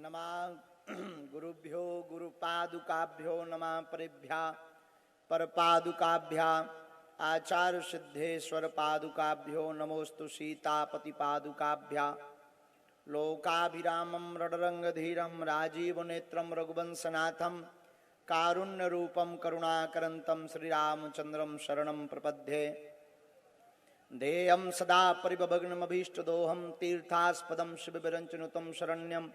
नमः गुरुभ्यो गुरुपादुकाभ्यो नमः परेभ्यः परपादुकाभ्यः आचार्य सिद्धेश्वर पादुकाभ्यो नमोस्तु सीतापतिपादुकाभ्यः लोकाभिरामं रणरंगधीरं राजीवनेत्रं रघुवंशनाथं कारुण्यरूपं करुणाकरन्तं श्रीरामचन्द्रं शरणं प्रपद्ये। ध्येयं सदा परिभवग्नमभीष्टदोहं तीर्थास्पदं शिवविरञ्चनुतं शरण्यं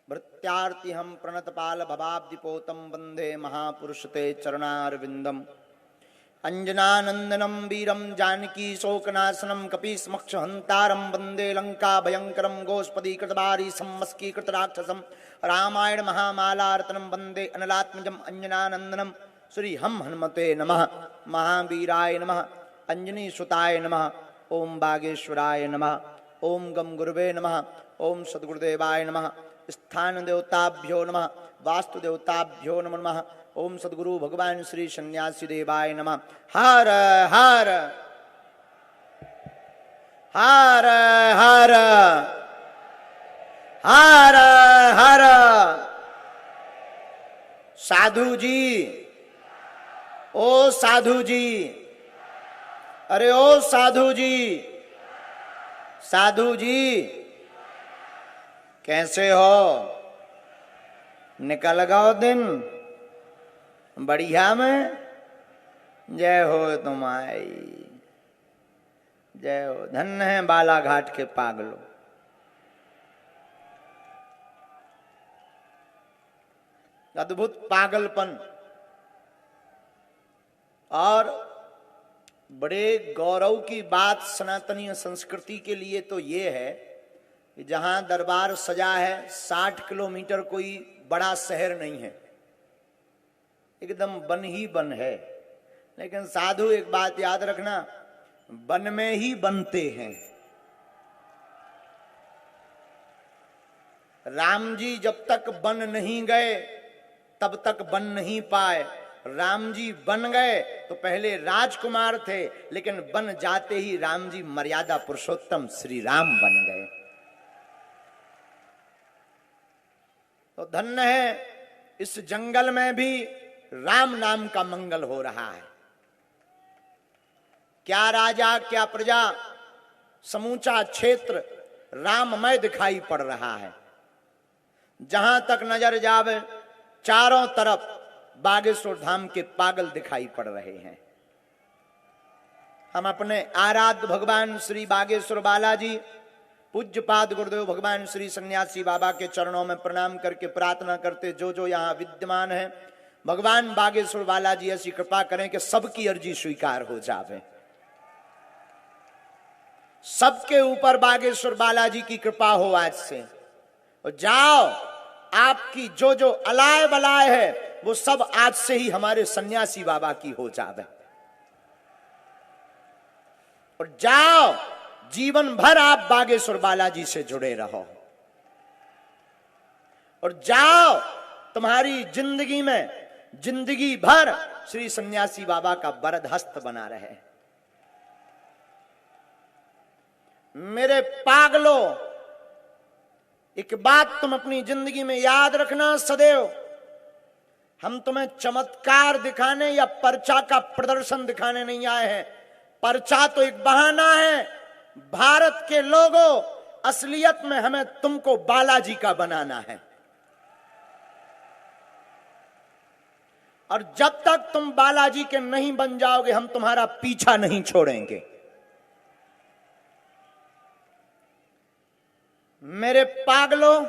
भृत्यार्तिहं प्रणतपालभवाब्धिपोतं वन्दे महापुरुषते चरणारविन्दम्। अंजनानन्दनं वीरं जानकी शोकनाशनं कपीसमक्षहन्तारं वन्दे लङ्काभयङ्करं गोष्पदीकृतवारी संमस्कीकृतराक्षसं रामायण महामालार्तनं वन्दे अनलात्मजम् अंजनानन्दनं। श्री हम हनुमते नमः, महावीराय नमः, अंजनी सुताय नमः, ओम बागेश्वराय नमः, ओम गम गुरुवे नमः, ओम सद्गुरुदेवाय नमः, स्थान देवताभ्यो नमः, वास्तु देवताभ्यो नमः, ओम सद्गुरु भगवान श्री सन्यासी देवाय नमः। हर हर हर हर हर हर। साधु जी, ओ साधु जी, अरे ओ साधु जी, साधु जी कैसे हो? निकल गओ दिन बढ़िया में। जय हो तुम्हारी, जय हो। धन्य है बालाघाट के पागलों। अद्भुत पागलपन और बड़े गौरव की बात सनातनीय संस्कृति के लिए तो ये है कि जहां दरबार सजा है 60 किलोमीटर कोई बड़ा शहर नहीं है, एकदम वन ही वन है। लेकिन साधु एक बात याद रखना, वन में ही बनते हैं। राम जी जब तक बन नहीं गए तब तक बन नहीं पाए। राम जी बन गए तो पहले राजकुमार थे, लेकिन बन जाते ही राम जी मर्यादा पुरुषोत्तम श्री राम बन गए। तो धन्य है इस जंगल में भी राम नाम का मंगल हो रहा है। क्या राजा क्या प्रजा, समूचा क्षेत्र राममय दिखाई पड़ रहा है। जहां तक नजर जावे चारों तरफ बागेश्वर धाम के पागल दिखाई पड़ रहे हैं। हम अपने आराध्य भगवान श्री बागेश्वर बालाजी पूज्यपाद गुरुदेव भगवान श्री सन्यासी बाबा के चरणों में प्रणाम करके प्रार्थना करते, जो जो यहाँ विद्यमान है भगवान बागेश्वर बालाजी ऐसी कृपा करें कि सबकी अर्जी स्वीकार हो जावे। सबके ऊपर बागेश्वर बालाजी की कृपा हो आज से। और जाओ, आपकी जो जो अलाय बलाय है वो सब आज से ही हमारे सन्यासी बाबा की हो जावे। और जाओ, जीवन भर आप बागेश्वर बालाजी से जुड़े रहो। और जाओ, तुम्हारी जिंदगी में जिंदगी भर श्री सन्यासी बाबा का वरद हस्त बना रहे। मेरे पागलों, एक बात तुम अपनी जिंदगी में याद रखना सदैव, हम तुम्हें चमत्कार दिखाने या पर्चा का प्रदर्शन दिखाने नहीं आए हैं। पर्चा तो एक बहाना है। भारत के लोगों, असलियत में हमें तुमको बालाजी का बनाना है। और जब तक तुम बालाजी के नहीं बन जाओगे हम तुम्हारा पीछा नहीं छोड़ेंगे। मेरे पागलों,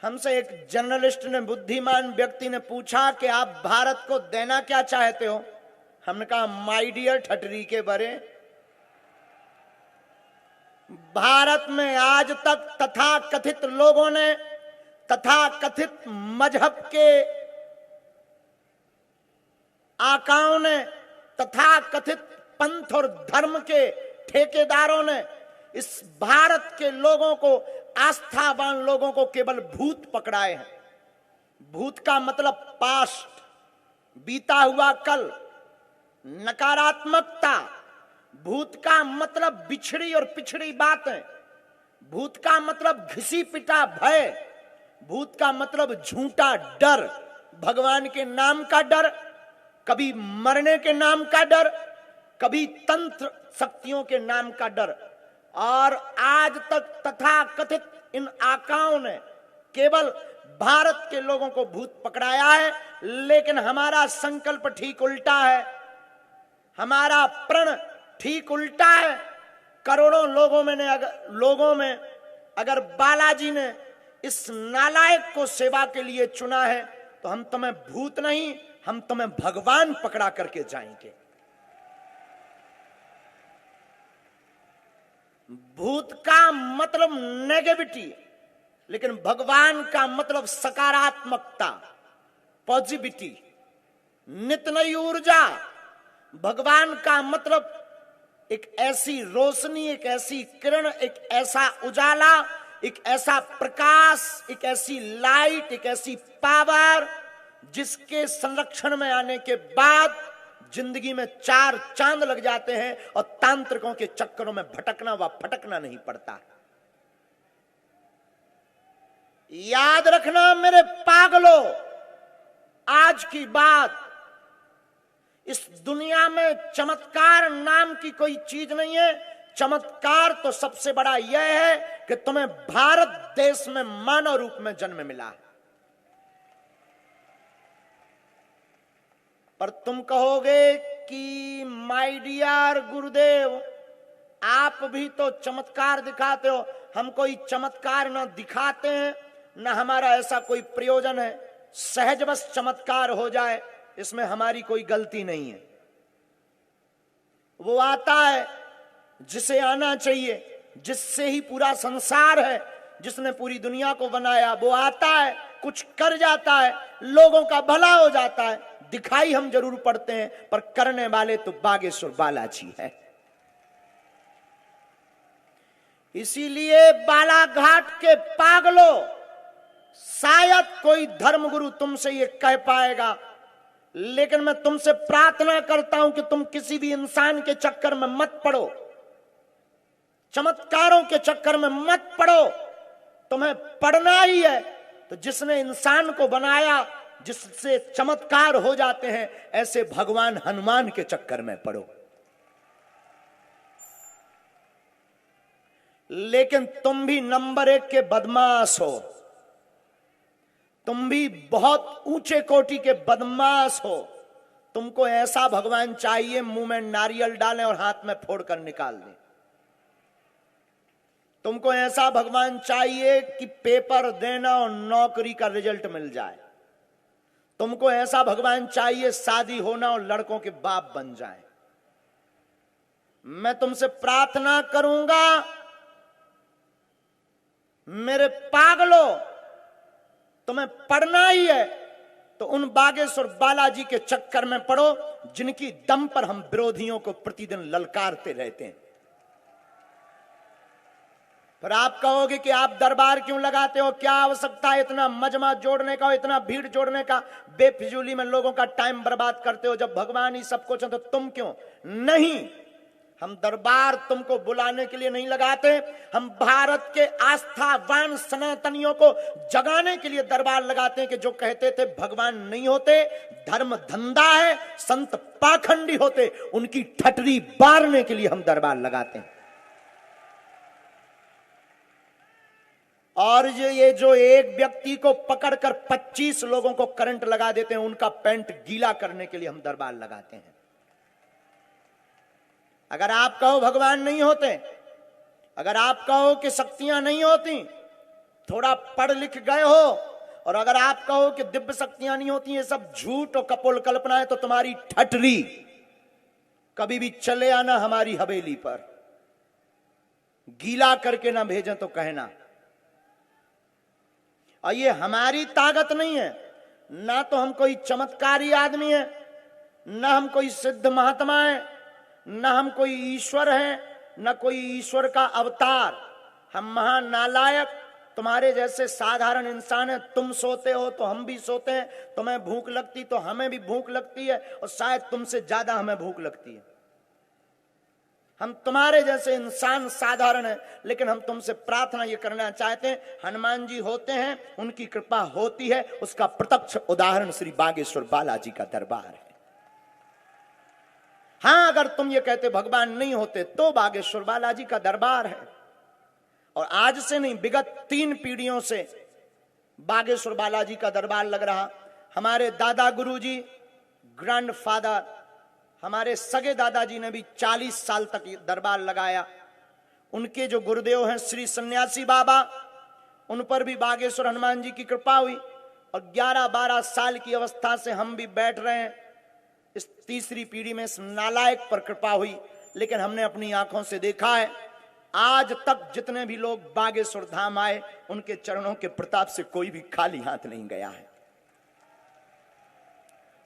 हमसे एक जर्नलिस्ट ने, बुद्धिमान व्यक्ति ने पूछा कि आप भारत को देना क्या चाहते हो? हमने कहा माय डियर ठटरी के बरे, भारत में आज तक तथाकथित लोगों ने, तथाकथित मजहब के आकाओं ने, तथाकथित पंथ और धर्म के ठेकेदारों ने इस भारत के लोगों को, आस्थावान लोगों को केवल भूत पकड़ाए हैं। भूत का मतलब पास्ट, बीता हुआ कल, नकारात्मकता। भूत का मतलब बिछड़ी और पिछड़ी बातें। भूत का मतलब घिसी पिटा भय। भूत का मतलब झूठा डर, भगवान के नाम का डर, कभी मरने के नाम का डर, कभी तंत्र शक्तियों के नाम का डर। और आज तक तथाकथित इन आकाओं ने केवल भारत के लोगों को भूत पकड़ाया है, लेकिन हमारा संकल्प ठीक उल्टा है, हमारा प्रण ठीक उल्टा है। करोड़ों लोगों में अगर बालाजी ने इस नालायक को सेवा के लिए चुना है, तो हम तुम्हें भूत नहीं, हम तुम्हें भगवान पकड़ा करके जाएंगे। भूत का मतलब नेगेटिविटी, लेकिन भगवान का मतलब सकारात्मकता, पॉजिटिविटी, नित्य नई ऊर्जा। भगवान का मतलब एक ऐसी रोशनी, एक ऐसी किरण, एक ऐसा उजाला, एक ऐसा प्रकाश, एक ऐसी लाइट, एक ऐसी पावर जिसके संरक्षण में आने के बाद जिंदगी में 4 चांद लग जाते हैं और तांत्रिकों के चक्करों में भटकना व फटकना नहीं पड़ता। याद रखना मेरे पागलों, आज की बात, इस दुनिया में चमत्कार नाम की कोई चीज नहीं है। चमत्कार तो सबसे बड़ा यह है कि तुम्हें भारत देश में मानव रूप में जन्म मिला है। पर तुम कहोगे कि माय डियर गुरुदेव, आप भी तो चमत्कार दिखाते हो। हम कोई चमत्कार ना दिखाते हैं, ना हमारा ऐसा कोई प्रयोजन है। सहज बस चमत्कार हो जाए, इसमें हमारी कोई गलती नहीं है। वो आता है जिसे आना चाहिए, जिससे ही पूरा संसार है, जिसने पूरी दुनिया को बनाया, वो आता है, कुछ कर जाता है, लोगों का भला हो जाता है। दिखाई हम जरूर पड़ते हैं, पर करने वाले तो बागेश्वर बालाजी है। इसीलिए बालाघाट के पागलों, शायद कोई धर्मगुरु तुमसे ये कह पाएगा, लेकिन मैं तुमसे प्रार्थना करता हूं कि तुम किसी भी इंसान के चक्कर में मत पड़ो, चमत्कारों के चक्कर में मत पड़ो। तुम्हें पढ़ना ही है तो जिसने इंसान को बनाया, जिससे चमत्कार हो जाते हैं, ऐसे भगवान हनुमान के चक्कर में पड़ो। लेकिन तुम भी नंबर 1 के बदमाश हो, तुम भी बहुत ऊंचे कोटि के बदमाश हो। तुमको ऐसा भगवान चाहिए मुंह में नारियल डालें और हाथ में फोड़कर निकाल दें। तुमको ऐसा भगवान चाहिए कि पेपर देना और नौकरी का रिजल्ट मिल जाए। तुमको ऐसा भगवान चाहिए शादी होना और लड़कों के बाप बन जाए। मैं तुमसे प्रार्थना करूंगा मेरे पागलों, तुम्हें पढ़ना ही है तो उन बागेश्वर बालाजी के चक्कर में पड़ो, जिनकी दम पर हम विरोधियों को प्रतिदिन ललकारते रहते हैं। पर आप कहोगे कि आप दरबार क्यों लगाते हो, क्या आवश्यकता है इतना मजमा जोड़ने का, इतना भीड़ जोड़ने का, बेफिजूली में लोगों का टाइम बर्बाद करते हो, जब भगवान ही सब कुछ है तो तुम क्यों नहीं। हम दरबार तुमको बुलाने के लिए नहीं लगाते, हम भारत के आस्थावान सनातनियों को जगाने के लिए दरबार लगाते हैं कि जो कहते थे भगवान नहीं होते, धर्म धंधा है, संत पाखंडी होते, उनकी ठटरी बारने के लिए हम दरबार लगाते हैं। और ये जो एक व्यक्ति को पकड़कर 25 लोगों को करंट लगा देते हैं, उनका पैंट गीला करने के लिए हम दरबार लगाते हैं। अगर आप कहो भगवान नहीं होते, अगर आप कहो कि शक्तियां नहीं होती, थोड़ा पढ़ लिख गए हो, और अगर आप कहो कि दिव्य शक्तियां नहीं होती, ये सब झूठ और कपोल कल्पना है, तो तुम्हारी ठटरी कभी भी चले आना हमारी हवेली पर, गीला करके ना भेजें तो कहना। और ये हमारी ताकत नहीं है, ना तो हम कोई चमत्कारी आदमी है, ना हम कोई सिद्ध महात्मा है, ना हम कोई ईश्वर है, ना कोई ईश्वर का अवतार। हम महानालायक तुम्हारे जैसे साधारण इंसान है। तुम सोते हो तो हम भी सोते हैं, तुम्हें भूख लगती तो हमें भी भूख लगती है, और शायद तुमसे ज्यादा हमें भूख लगती है। हम तुम्हारे जैसे इंसान साधारण हैं, लेकिन हम तुमसे प्रार्थना ये करना चाहते हैं, हनुमान जी होते हैं, उनकी कृपा होती है, उसका प्रत्यक्ष उदाहरण श्री बागेश्वर बालाजी का दरबार है। हां, अगर तुम ये कहते भगवान नहीं होते तो बागेश्वर बालाजी का दरबार है। और आज से नहीं, विगत 3 पीढ़ियों से बागेश्वर बालाजी का दरबार लग रहा। हमारे दादा गुरुजी, ग्रैंडफादर, हमारे सगे दादाजी ने भी 40 साल तक ये दरबार लगाया। उनके जो गुरुदेव हैं श्री सन्यासी बाबा, उन पर भी बागेश्वर हनुमान जी की कृपा हुई। और 11-12 साल की अवस्था से हम भी बैठ रहे हैं। इस तीसरी पीढ़ी में इस नालायक पर कृपा हुई, लेकिन हमने अपनी आंखों से देखा है, आज तक जितने भी लोग बागेश्वर धाम आए, उनके चरणों के प्रताप से कोई भी खाली हाथ नहीं गया है।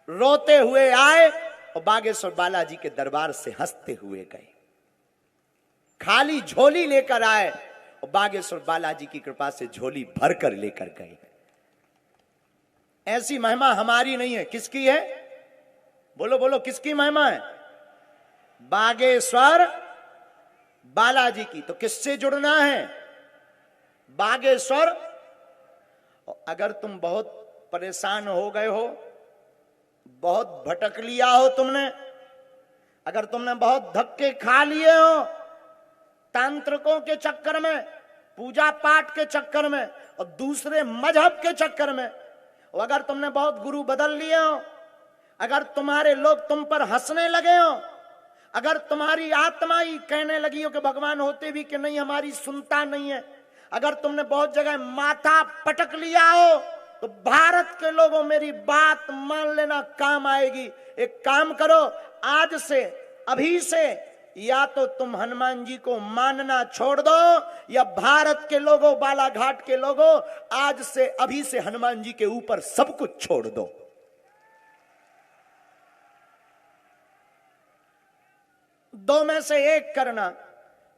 रोते हुए आए और बागेश्वर बालाजी के दरबार से हंसते हुए गए। खाली झोली लेकर आए और बागेश्वर बालाजी की कृपा से झोली भरकर लेकर गए। ऐसी महिमा हमारी नहीं है, किसकी है? बोलो बोलो, किसकी महिमा है? बागेश्वर बालाजी की। तो किससे जुड़ना है? बागेश्वर। अगर तुम बहुत परेशान हो गए हो, बहुत भटक लिया हो तुमने, अगर तुमने बहुत धक्के खा लिए हो तांत्रिकों के चक्कर में, पूजा पाठ के चक्कर में और दूसरे मजहब के चक्कर में, और अगर तुमने बहुत गुरु बदल लिए हो, अगर तुम्हारे लोग तुम पर हंसने लगे हो, अगर तुम्हारी आत्मा ही कहने लगी हो कि भगवान होते भी कि नहीं, हमारी सुनता नहीं है, अगर तुमने बहुत जगह माथा पटक लिया हो, तो भारत के लोगों मेरी बात मान लेना, काम आएगी। एक काम करो, आज से, अभी से, या तो तुम हनुमान जी को मानना छोड़ दो, या भारत के लोगों, बालाघाट के लोगों, आज से, अभी से हनुमान जी के ऊपर सब कुछ छोड़ दो। दो में से एक करना,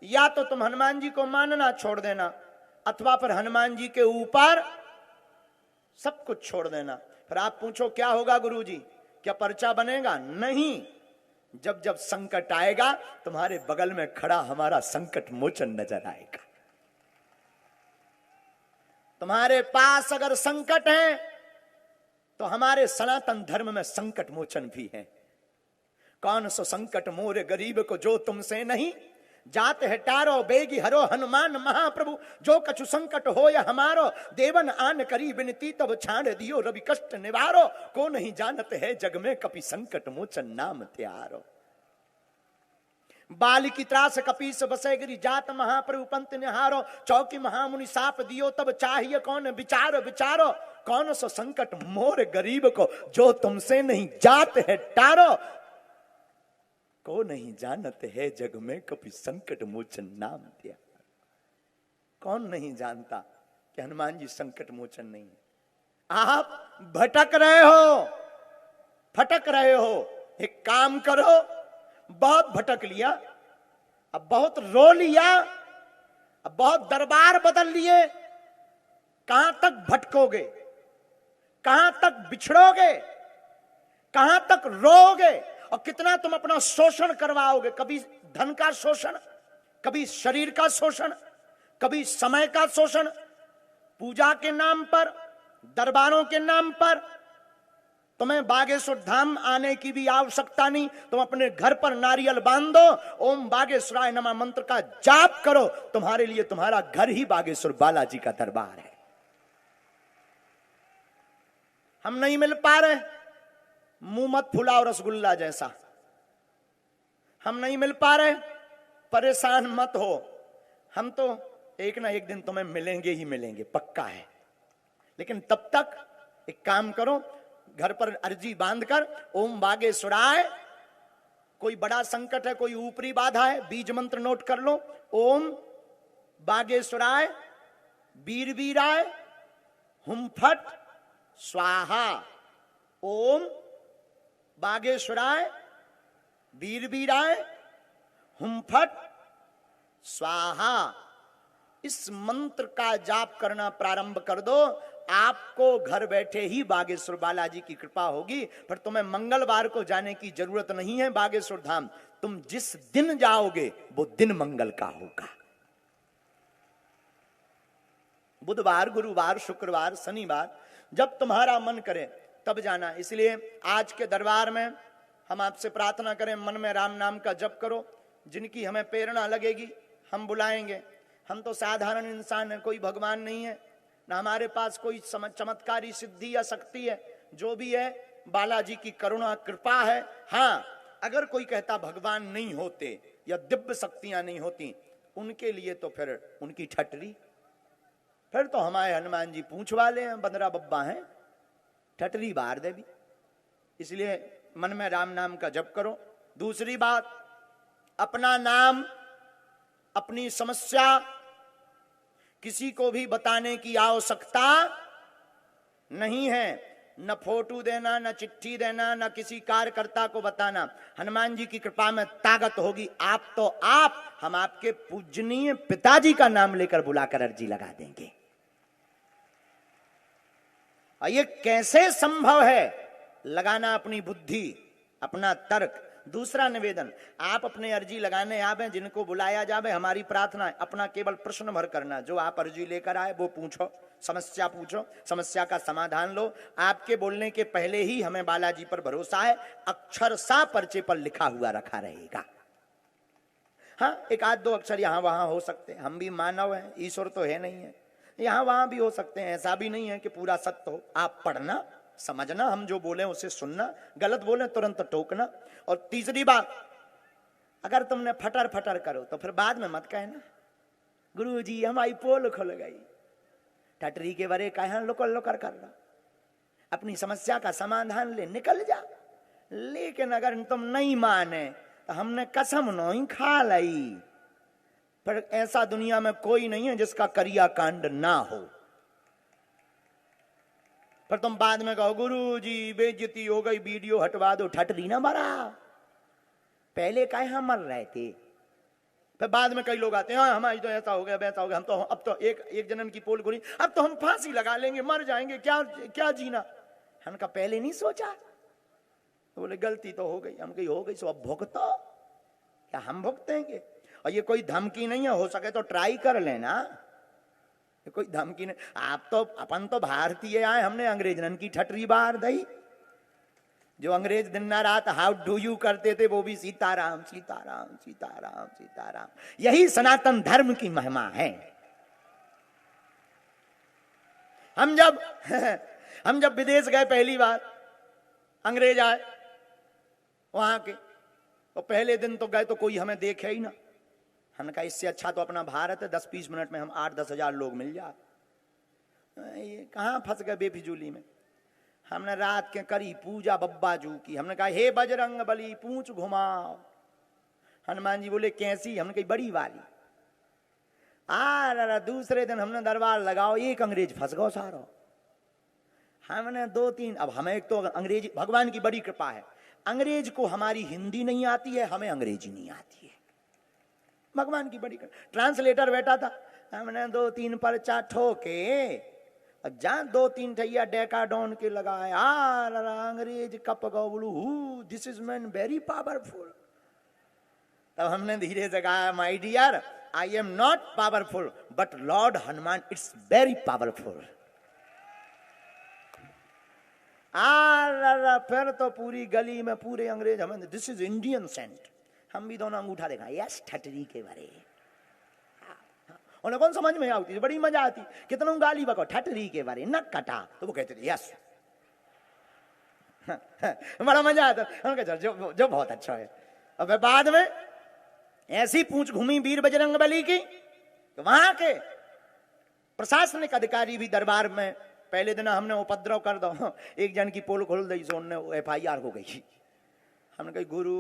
या तो तुम हनुमान जी को मानना छोड़ देना, अथवा फिर हनुमान जी के ऊपर सब कुछ छोड़ देना। फिर आप पूछो क्या होगा गुरुजी, क्या पर्चा बनेगा? नहीं। जब जब संकट आएगा, तुम्हारे बगल में खड़ा हमारा संकट मोचन नजर आएगा। तुम्हारे पास अगर संकट है, तो हमारे सनातन धर्म में संकट मोचन भी है। कौन सो संकट मोरे गरीब को जो तुमसे नहीं, जाते है टारो बेगी हरो हनुमान महाप्रभु, जो कछु संकट हो या हमारो, देवन आन करी विनती तब छाड़ दियो रवि कष्ट निवारो, को नहीं जानत है जग में कपि संकट मोचन नाम त्यारो। बाल की त्रास कपीस बसे गिरी, जात महाप्रभु पंत निहारो, चौकी महामुनि साप दियो तब चाहिए कौन विचारो विचारो, कौन सो संकट मोर गरीब को जो तुमसे नहीं, जात है टारो, को नहीं जानत है जग में कभी संकट मोचन नाम दिया। कौन नहीं जानता कि हनुमान जी संकट मोचन नहीं है? आप भटक रहे हो, फटक रहे हो। एक काम करो, बहुत भटक लिया, अब बहुत रो लिया, अब बहुत दरबार बदल लिए, कहां तक भटकोगे? कहां तक बिछड़ोगे? कहां तक रोओगे? और कितना तुम अपना शोषण करवाओगे? कभी धन का शोषण, कभी शरीर का शोषण, कभी समय का शोषण, पूजा के नाम पर, दरबारों के नाम पर। तुम्हें बागेश्वर धाम आने की भी आवश्यकता नहीं, तुम अपने घर पर नारियल बांधो, ओम बागेश्वराय नमः मंत्र का जाप करो, तुम्हारे लिए तुम्हारा घर ही बागेश्वर बालाजी का दरबार है। हम नहीं मिल पा रहे, मुंह मत फुलाओ रसगुल्ला जैसा। हम नहीं मिल पा रहे, परेशान मत हो। हम तो एक ना एक दिन तुम्हें मिलेंगे ही मिलेंगे, पक्का है। लेकिन तब तक एक काम करो, घर पर अर्जी बांधकर ओम बागेश्वराय, कोई बड़ा संकट है, कोई ऊपरी बाधा है, बीज मंत्र नोट कर लो। ओम बागेश्वराय वीर वीराय हुम फट स्वाहा, ओम बागेश्वराय वीर वीराय हुम फट स्वाहा। इस मंत्र का जाप करना प्रारंभ कर दो, आपको घर बैठे ही बागेश्वर बालाजी की कृपा होगी। पर तुम्हें मंगलवार को जाने की जरूरत नहीं है बागेश्वर धाम, तुम जिस दिन जाओगे वो दिन मंगल का होगा। बुधवार, गुरुवार, शुक्रवार, शनिवार, जब तुम्हारा मन करे तब जाना। इसलिए आज के दरबार में हम आपसे प्रार्थना करें, मन में राम नाम का जप करो। जिनकी हमें प्रेरणा लगेगी हम बुलाएंगे। हम तो साधारण इंसान हैं, कोई भगवान नहीं है, ना हमारे पास कोई चमत्कारी सिद्धि या शक्ति है। जो भी है बालाजी की करुणा कृपा है। हाँ, अगर कोई कहता भगवान नहीं होते या दिव्य शक्तियां नहीं होती, उनके लिए तो फिर उनकी ठटरी, फिर तो हमारे हनुमान जी पूंछ वाले हैं, बंदरा बब्बा हैं, ठटरी बार देवी। इसलिए मन में राम नाम का जप करो। दूसरी बात, अपना नाम, अपनी समस्या किसी को भी बताने की आवश्यकता नहीं है। न फोटो देना, न चिट्ठी देना, न किसी कार्यकर्ता को बताना। हनुमान जी की कृपा में ताकत होगी, आप तो आप, हम आपके पूजनीय पिताजी का नाम लेकर बुलाकर अर्जी लगा देंगे। और ये कैसे संभव है? लगाना अपनी बुद्धि, अपना तर्क। दूसरा निवेदन, आप अपने अर्जी लगाने आवे, जिनको बुलाया जावे, हमारी प्रार्थना है अपना केवल प्रश्न भर करना। जो आप अर्जी लेकर आए वो पूछो, समस्या पूछो, समस्या का समाधान लो। आपके बोलने के पहले ही हमें बालाजी पर भरोसा है, अक्षरशः पर्चे पर लिखा हुआ रखा रहेगा। हाँ, एक आध दो अक्षर यहाँ वहां हो सकते हैं, हम भी मानव हैं, ईश्वर तो है नहीं है, यहाँ वहां भी हो सकते हैं। ऐसा भी नहीं है कि पूरा सत्य हो। आप पढ़ना, समझना, हम जो बोले उसे सुनना, गलत बोले तुरंत टोकना। और तीसरी बात, अगर तुमने फटर फटर करो तो फिर बाद में मत कहना गुरुजी हमारी पोल खुल गई, ठटरी के बरे कहा लुकर लुकर कर रहा। अपनी समस्या का समाधान ले, निकल जा। लेकिन अगर तुम नहीं माने तो हमने कसम नहीं खा ली, पर ऐसा दुनिया में कोई नहीं है जिसका करिया कांड ना हो। पर तुम बाद में कहो गुरुजी बेइज्जती हो गई, वीडियो हटवा दो, ठटरी ना मरा, पहले काहे हम मर रहे थे। फिर बाद में कई लोग आते हैं, हाँ हमारी तो ऐसा हो गया वैसा हो गया, हम तो अब तो एक जनन की पोल खुली, अब तो हम फांसी लगा लेंगे, मर जाएंगे, क्या क्या जीना। हम का पहले नहीं सोचा? तो बोले गलती तो हो गई। हम कही हो गई सो अब भुगतो, क्या हम भुगतेंगे? और ये कोई धमकी नहीं है, हो सके तो ट्राई कर लेना, कोई धमकी नहीं। आप तो अपन तो भारतीय आए, हमने अंग्रेजन की ठटरी बार दी। जो अंग्रेज दिन ना रात हाउ डू यू करते थे, वो भी सीताराम सीताराम सीताराम सीताराम। यही सनातन धर्म की महिमा है। हम जब विदेश गए पहली बार, अंग्रेज आए वहां के, तो पहले दिन तो गए तो कोई हमें देखे ही ना। हमने कहा इससे अच्छा तो अपना भारत है, 10-20 मिनट में हम 8-10 हजार लोग मिल जाए। ये कहाँ फंस गए बेफिजूली में। हमने रात के करी पूजा बब्बा जू की। हमने कहा हे बजरंग बली पूंछ घुमाओ। हनुमान जी बोले कैसी? हमने कही बड़ी वाली। दूसरे दिन हमने दरबार लगाओ, एक अंग्रेज फंस गो सारो। हमने 2-3, अब हमें एक तो अंग्रेजी, भगवान की बड़ी कृपा है, अंग्रेज को हमारी हिंदी नहीं आती है, हमें अंग्रेजी नहीं आती है, भगवान की बड़ी कृपा। ट्रांसलेटर बैठा था, हमने 2-3 पर्चा ठोके, जहां 2-3 ठैया डेकाडोन के लगाए, अंग्रेज कप गौलू, this is man very powerful. तब हमने धीरे से कहा my dear I am not powerful but lord Hanuman it's very powerful. फिर तो पूरी गली में पूरे अंग्रेज हमें दिस इज इंडियन सेंट। हम भी दोनों अंगूठा देखा, यस ठटरी के बारे। उन्हें कौन समझ में आती, बड़ी मजा आती। कितना गाली बको, ठटरी के बारे न कटा, तो वो कहते थे यस। बड़ा मजा आता। हम कहते जो बहुत अच्छा है। अब बाद में ऐसी पूंछ घूमी वीर बजरंग बली की, तो वहां के प्रशासनिक अधिकारी भी दरबार में, पहले दिन हमने उपद्रव कर दो, एक जन की पोल खोल दी, सो उनने FIR हो गई। हमने कही गुरु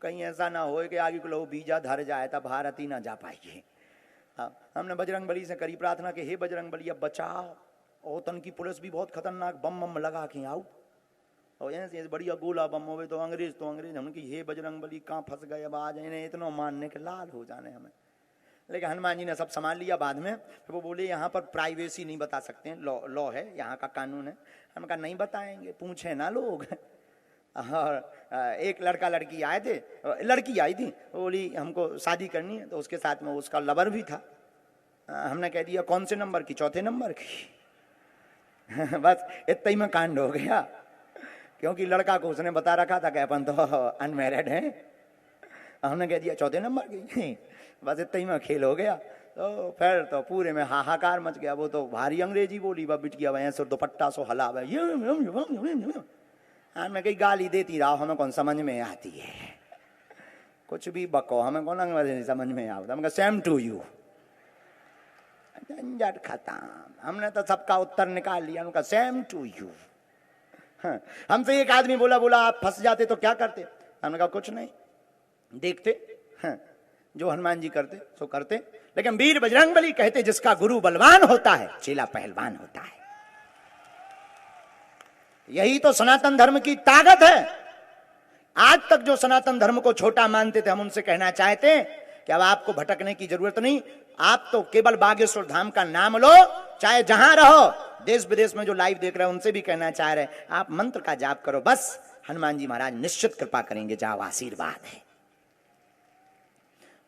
कहीं ऐसा ना हो कि आगे को लोग वीजा धर जाए तब भारत ही ना जा पाएंगे। हमने बजरंग बली से करी प्रार्थना कि हे बजरंग बली अब बचाओ। और तन की पुलिस भी बहुत खतरनाक बम बम लगा के आओ, और ऐसे बढ़िया गोला बम हो तो अंग्रेज हमने कि हे बजरंग बली कहाँ फंस गए, अब आ जाए इतना मानने के लाल हो जाने हमें। लेकिन हनुमान जी ने सब संभाल लिया। बाद में तो वो बोले यहाँ पर प्राइवेसी नहीं बता सकते हैं, लॉ है, यहाँ का कानून है। हम कहा नहीं बताएंगे, पूछे ना लोग। और एक लड़का लड़की आए थे, लड़की आई थी, वो बोली हमको शादी करनी है, तो उसके साथ में उसका लवर भी था। हमने कह दिया कौन से नंबर की? चौथे नंबर की। बस इतना ही में कांड हो गया, क्योंकि लड़का को उसने बता रखा था कि अपन तो अनमैरिड हैं। हमने कह दिया चौथे नंबर की। बस इतना ही में खेल हो गया। तो फिर तो पूरे में हाहाकार मच गया। वो तो भारी अंग्रेजी बोली, वह बिट गया वह दुपट्टा सो हला। हमने कही गाली देती रहो, हमें कौन समझ में आती है, कुछ भी बको, हमें कौन अंग्रेजी समझ में आता। हमने सेम टू यू, झंझट खत्म। हमने तो सबका उत्तर निकाल लिया, उनका सेम टू यू। हमसे एक आदमी बोला आप फंस जाते तो क्या करते? हमने कहा कुछ नहीं, देखते जो हनुमान जी करते सो करते। लेकिन वीर बजरंगबली कहते जिसका गुरु बलवान होता है चेला पहलवान होता है। यही तो सनातन धर्म की ताकत है। आज तक जो सनातन धर्म को छोटा मानते थे, हम उनसे कहना चाहते हैं कि अब आपको भटकने की जरूरत नहीं। आप तो केवल बागेश्वर धाम का नाम लो, चाहे जहां रहो। देश विदेश में जो लाइव देख रहे हैं उनसे भी कहना चाह रहे हैं, आप मंत्र का जाप करो, बस हनुमान जी महाराज निश्चित कृपा करेंगे। जाओ, आशीर्वाद है।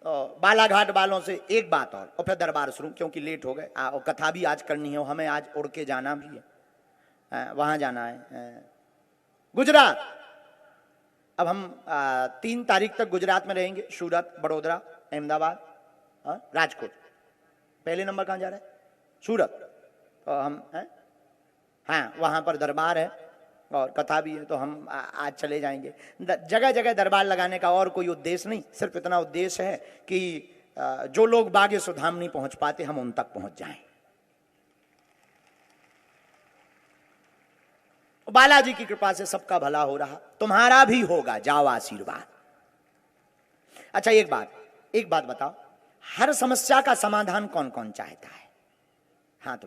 तो बालाघाट वालों से एक बात और फिर दरबार शुरू, क्योंकि लेट हो गए। और कथा भी आज करनी है, हमें आज उड़ के जाना भी है, वहां जाना है गुजरात। अब हम 3 तारीख तक गुजरात में रहेंगे। सूरत, बड़ोदरा, अहमदाबाद, राजकोट। पहले नंबर कहां जा रहा है? सूरत। तो हम हाँ, वहां पर दरबार है और कथा भी है, तो हम आज चले जाएंगे। जगह जगह दरबार लगाने का और कोई उद्देश्य नहीं, सिर्फ इतना उद्देश्य है कि जो लोग बागेश्वर धाम नहीं पहुंच पाते, हम उन तक पहुंच जाएं। बालाजी की कृपा से सबका भला हो रहा, तुम्हारा भी होगा। जाओ, आशीर्वाद। अच्छा, एक बात बताओ, हर समस्या का समाधान कौन कौन चाहता है? हाथ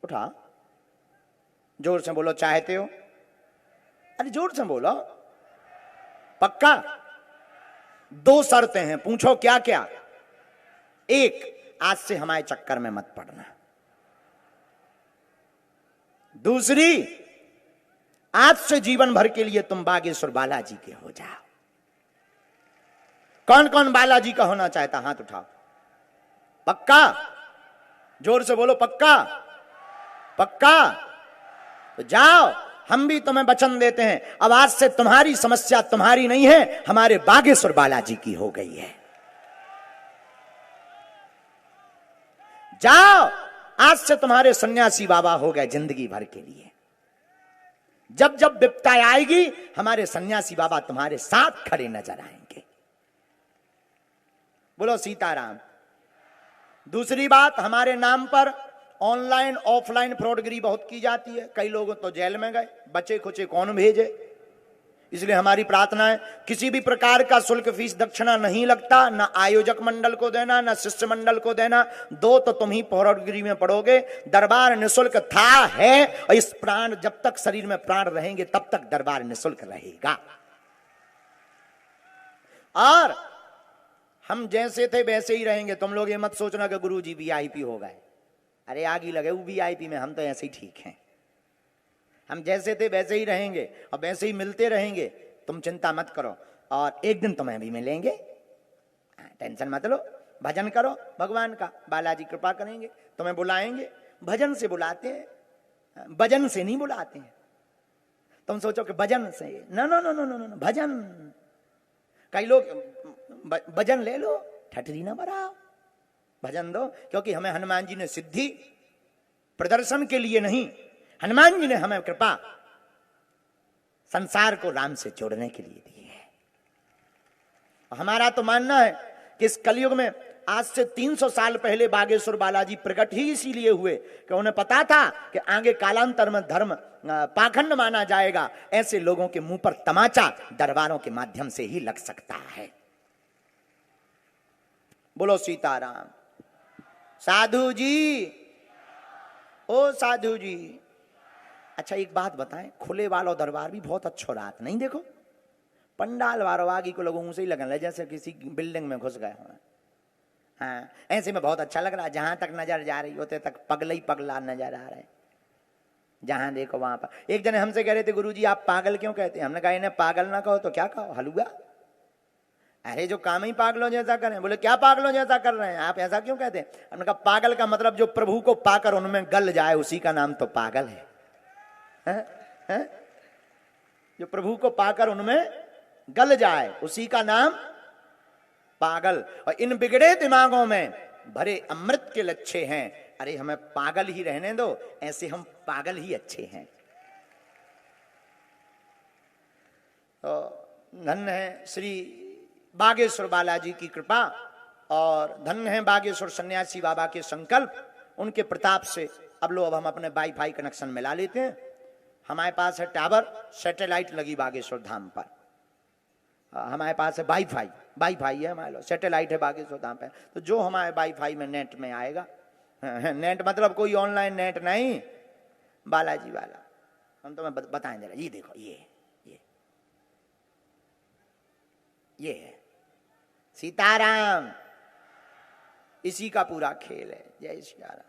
उठा, जोर से बोलो, चाहते हो? अरे जोर से बोलो, पक्का? 2 शर्तें हैं, पूछो क्या क्या। एक, आज से हमारे चक्कर में मत पड़ना। दूसरी, आज से जीवन भर के लिए तुम बागेश्वर बालाजी के हो जाओ। कौन कौन बालाजी का होना चाहता? हाथ उठाओ। पक्का? जोर से बोलो, पक्का? पक्का? तो जाओ, हम भी तुम्हें वचन देते हैं, अब आज से तुम्हारी समस्या तुम्हारी नहीं है, हमारे बागेश्वर बालाजी की हो गई है। जाओ, आज से तुम्हारे सन्यासी बाबा हो गए जिंदगी भर के लिए। जब जब विपत्ता आएगी, हमारे सन्यासी बाबा तुम्हारे साथ खड़े नजर आएंगे। बोलो सीताराम। दूसरी बात, हमारे नाम पर ऑनलाइन ऑफलाइन फ्रॉडगिरी बहुत की जाती है। कई लोग तो जेल में गए, बचे खुचे कौन भेजे। इसलिए हमारी प्रार्थना है, किसी भी प्रकार का शुल्क, फीस, दक्षिणा नहीं लगता, ना आयोजक मंडल को देना, ना शिष्य मंडल को देना। 2 तो तुम ही फ्रॉडगिरी में पड़ोगे। दरबार निःशुल्क था, है, और इस प्राण, जब तक शरीर में प्राण रहेंगे तब तक दरबार निःशुल्क रहेगा। और हम जैसे थे वैसे ही रहेंगे। तुम लोग ये मत सोचना कि गुरुजी वीआईपी हो गए। अरे आगे लगे वो वीआईपी में, हम तो ऐसे ही ठीक हैं। हम जैसे थे वैसे ही रहेंगे और वैसे ही मिलते रहेंगे, तुम चिंता मत करो। और एक दिन तुम्हें भी मिलेंगे, टेंशन मत लो। भजन करो भगवान का, बालाजी कृपा करेंगे, तुम्हें बुलाएंगे। भजन से बुलाते हैं, भजन से नहीं बुलाते हैं। तुम सोचो कि भजन से, no no no no no no, भजन। कई लोग भजन ले लो, ठठरी ना बढ़ाओ, भजन दो। क्योंकि हमें हनुमान जी ने सिद्धि प्रदर्शन के लिए नहीं, हनुमान जी ने हमें कृपा संसार को राम से जोड़ने के लिए दी है। हमारा तो मानना है कि इस कलयुग में आज से 300 साल पहले बागेश्वर बालाजी प्रकट ही इसीलिए हुए कि उन्हें पता था कि आगे कालांतर में धर्म पाखंड माना जाएगा। ऐसे लोगों के मुंह पर तमाचा दरबारों के माध्यम से ही लग सकता है। बोलो सीताराम। साधु जी, ओ साधु जी, अच्छा एक बात बताएं, खुले वालों दरबार भी बहुत अच्छो रात नहीं? देखो पंडाल वारों आगे को लोगों से ही लगन लगे जैसे किसी बिल्डिंग में घुस गए हो। हाँ, ऐसे में बहुत अच्छा लग रहा है। जहां तक नजर जा रही होते तक पगला ही पगला नजर आ रहे। जहां देखो वहां पर। एक जने हमसे कह रहे थे गुरुजी आप पागल क्यों कहते हैं? हमने कहा इन्हें पागल ना कहो तो क्या कहो, हलुआ। अरे जो काम ही पागलों जैसा करें। बोले क्या पागलों जैसा कर रहे हैं आप, ऐसा क्यों कहते हैं? हमने कहा पागल का मतलब जो प्रभु को पाकर उनमें गल जाए उसी का नाम तो पागल है, है? जो प्रभु को पाकर उनमें गल जाए उसी का नाम पागल। और इन बिगड़े दिमागों में भरे अमृत के लच्छे हैं। अरे हमें पागल ही रहने दो, ऐसे हम पागल ही अच्छे हैं। तो धन्य है श्री बागेश्वर बालाजी की कृपा और धन्य है बागेश्वर सन्यासी बाबा के संकल्प। उनके प्रताप से अब हम अपने वाईफाई कनेक्शन मिला लेते हैं। हमारे पास है टावर, सैटेलाइट लगी बागेश्वर धाम पर। हमारे पास है वाईफाई है हमारे, सैटेलाइट है बागेश्वर धाम पर। तो जो हमारे वाईफाई में नेट में आएगा, नेट मतलब कोई ऑनलाइन नेट नहीं, बालाजी वाला। हम तुम्हें बताएं जरा, ये देखो ये है सीताराम, इसी का पूरा खेल है। जय श्री राम।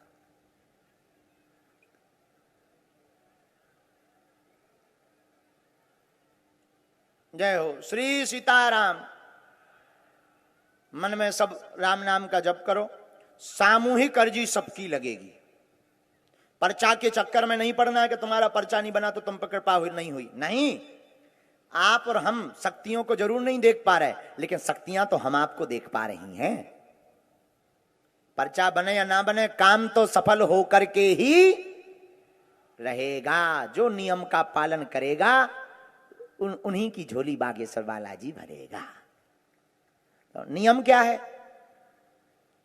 जय हो श्री सीताराम। मन में सब राम नाम का जप करो। सामूहिक अर्जी सबकी लगेगी। पर्चा के चक्कर में नहीं पड़ना है कि तुम्हारा पर्चा नहीं बना तो तुम पर कृपा हुई नहीं हुई। नहीं, आप और हम शक्तियों को जरूर नहीं देख पा रहे, लेकिन शक्तियां तो हम आपको देख पा रही हैं। पर्चा बने या ना बने, काम तो सफल होकर के ही रहेगा। जो नियम का पालन करेगा उन्हीं की झोली बागेश्वर बालाजी भरेगा। तो नियम क्या है?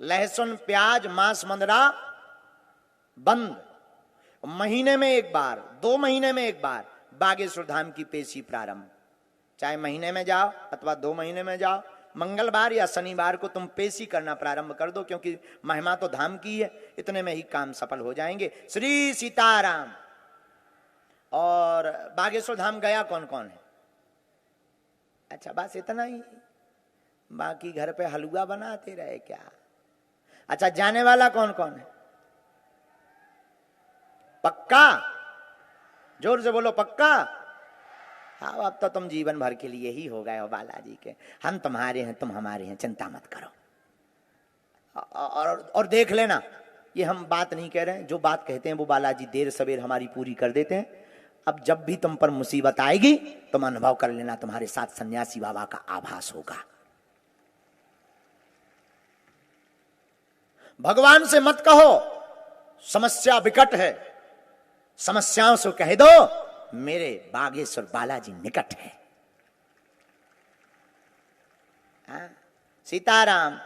लहसुन प्याज मांस मंदरा बंद। महीने में एक बार, 2 महीने में एक बार बागेश्वर धाम की पेशी प्रारंभ। चाहे महीने में जाओ अथवा 2 महीने में जाओ, मंगलवार या शनिवार को तुम पेशी करना प्रारंभ कर दो, क्योंकि महिमा तो धाम की है। इतने में ही काम सफल हो जाएंगे। श्री सीताराम। और बागेश्वर धाम गया कौन कौन है? अच्छा बस इतना ही, बाकी घर पे हलवा बनाते रहे क्या? अच्छा जाने वाला कौन कौन है? पक्का? जोर से बोलो पक्का। हाँ, अब तो तुम जीवन भर के लिए ही हो गए हो बालाजी के। हम तुम्हारे हैं, तुम हमारे हैं, चिंता मत करो। और देख लेना, ये हम बात नहीं कह रहे हैं, जो बात कहते हैं वो बालाजी देर सवेर हमारी पूरी कर देते हैं। अब जब भी तुम पर मुसीबत आएगी तुम अनुभव कर लेना, तुम्हारे साथ सन्यासी बाबा का आभास होगा। भगवान से मत कहो समस्या विकट है, समस्याओं से कह दो मेरे बागेश्वर बालाजी निकट है। सीताराम।